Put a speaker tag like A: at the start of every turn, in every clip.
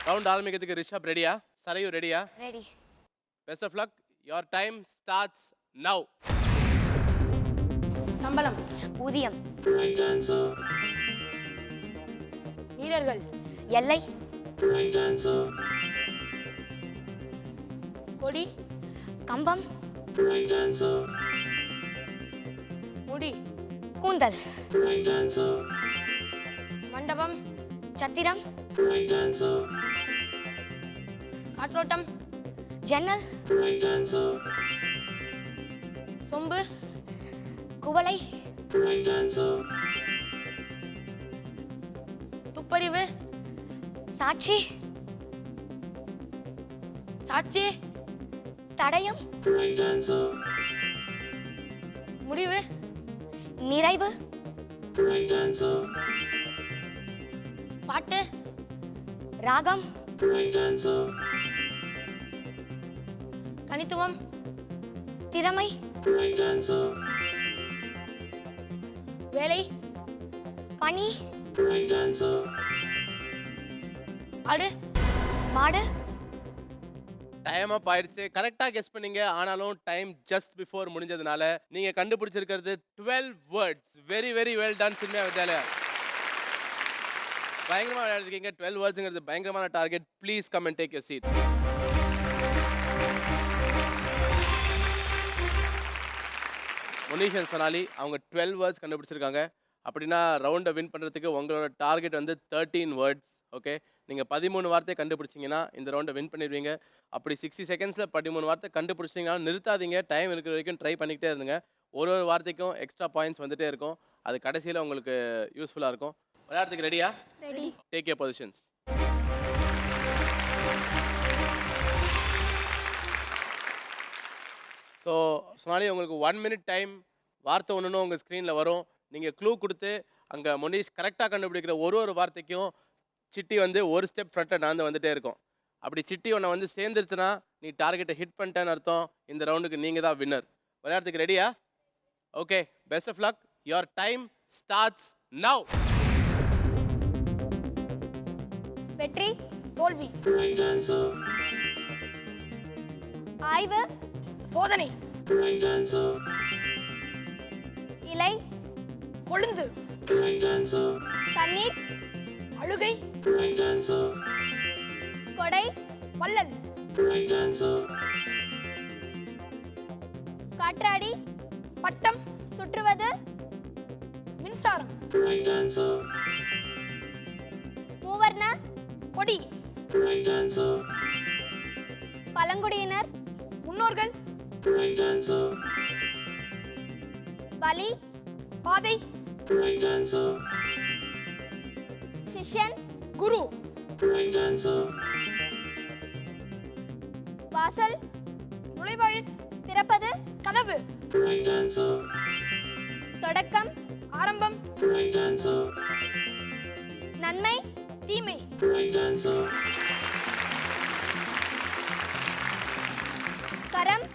A: Round ஆரம்பிக்கிறதுக்கு ரிஷப் ரெடியா? சரையு ரெடியா?
B: Ready.
A: Best of luck. Your time starts now.
B: சம்பளம். ஊதியம்.
C: Right answer.
B: வீரர்கள். எல்லை.
C: Right answer.
B: கொடி.
D: கம்பம்.
C: Right answer.
B: முடி.
D: கூந்தல்.
C: Right answer.
B: மண்டபம்.
D: சத்திரம்.
C: Right answer.
B: காற்றோட்டம்.
D: ஜன்னல்.
C: Right answer.
B: சொம்பு.
D: குவளை.
C: Right answer.
B: துப்பறிவு.
D: சாட்சி.
B: சாட்சி.
D: தடயம்.
C: Right answer.
B: முடிவு.
D: நிறைவு.
C: Right answer.
B: பாட்டு.
D: ராகம்.
C: Right answer.
B: தனித்துவம்.
D: திறமை.
C: Right answer.
B: வேலை.
D: பணி.
C: Right answer.
B: ஆடு.
D: மாடு.
A: டைம் அப் ஆயிடுச்சு. கரெக்டா கெஸ் பண்ணீங்க. ஆனாலும் டைம் ஜஸ்ட் பிஃபோர் முடிஞ்சதுனால நீங்க கண்டுபிடிச்சிருக்கிறது 12 words. Very very well done Chinmaya Vidyalaya. பயங்கரமா விளையாடிருக்கீங்க. 12 வேர்ட்ஸ்ங்கிறது பயங்கரமான target. Please come and take your seat. Munish and Sonali அவங்க 12 வேர்ட்ஸ் கண்டுபிடிச்சிருக்காங்க. அப்படின்னா ரவுண்டை வின் பண்ணுறதுக்கு உங்களோட டார்கெட் வந்து 13 வேர்ட்ஸ். ஓகே, நீங்கள் 13 வார்த்தையை கண்டுபிடிச்சிங்கன்னா இந்த ரவுண்டை வின் பண்ணிடுவீங்க. அப்படி 60 செகண்ட்ஸில் 13 வார்த்தை கண்டுபிடிச்சிங்கன்னா நிறுத்தாதீங்க. டைம் இருக்கிற வரைக்கும் ட்ரை பண்ணிக்கிட்டே இருந்துங்க. ஒரு ஒரு வார்த்தைக்கும் எக்ஸ்ட்ரா பாயிண்ட்ஸ் வந்துகிட்டே இருக்கும். அது கடைசியில் உங்களுக்கு யூஸ்ஃபுல்லாக இருக்கும். விளையாடுறதுக்கு ரெடியா?
D: Ready.
A: Take your positions. So சொன்னாலே உங்களுக்கு 1 minute டைம். வார்த்தை ஒன்றுன்னு உங்கள் ஸ்க்ரீனில் வரும். நீங்கள் க்ளூ கொடுத்து அங்கே முனீஷ் கரெக்டாக கண்டுபிடிக்கிற ஒரு ஒரு வார்த்தைக்கும் சிட்டி வந்து ஒரு ஸ்டெப் ஃப்ரண்ட்டில் நடந்து வந்துகிட்டே இருக்கும். அப்படி சிட்டி ஒன்று வந்து சேர்ந்துருச்சுன்னா நீ டார்கெட்டை ஹிட் பண்ணிட்டேன்னு அர்த்தம். இந்த ரவுண்டுக்கு நீங்கள் தான் வின்னர். விளையாடுறதுக்கு ரெடியா? Okay, best of luck. Your time starts now.
D: வெற்றி. தோல்வி.
C: Right answer.
D: ஆய்வு.
B: சோதனை.
C: Right answer.
D: இலை.
B: கொழுந்து.
C: Right answer.
D: தண்ணீர்.
B: அழுகை.
C: Right answer.
D: கொடை.
B: வள்ளல்.
C: Right answer.
D: காற்றாடி.
B: பட்டம்.
D: சுற்றுவது.
B: மின்சாரம்.
C: Right answer.
D: மூவர்ண.
B: கொடி.
C: Right answer.
D: பழங்குடியினர்.
B: முன்னோர்கள்.
C: Right answer.
D: பலி.
B: பாதை.
C: Right answer.
D: சிஷ்யன்.
B: குரு.
C: Right answer.
D: வாசல்.
B: நுழைவாயில்.
D: திறப்பது.
B: கதவு.
C: Right answer.
D: தொடக்கம்.
B: ஆரம்பம்.
C: Right answer.
D: நன்மை.
B: தீமை.
C: Right answer.
D: கரம்.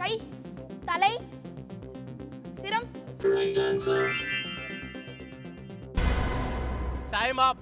B: கை.
D: தலை.
B: சிரம்.
C: Right answer.
A: டைம் அப்.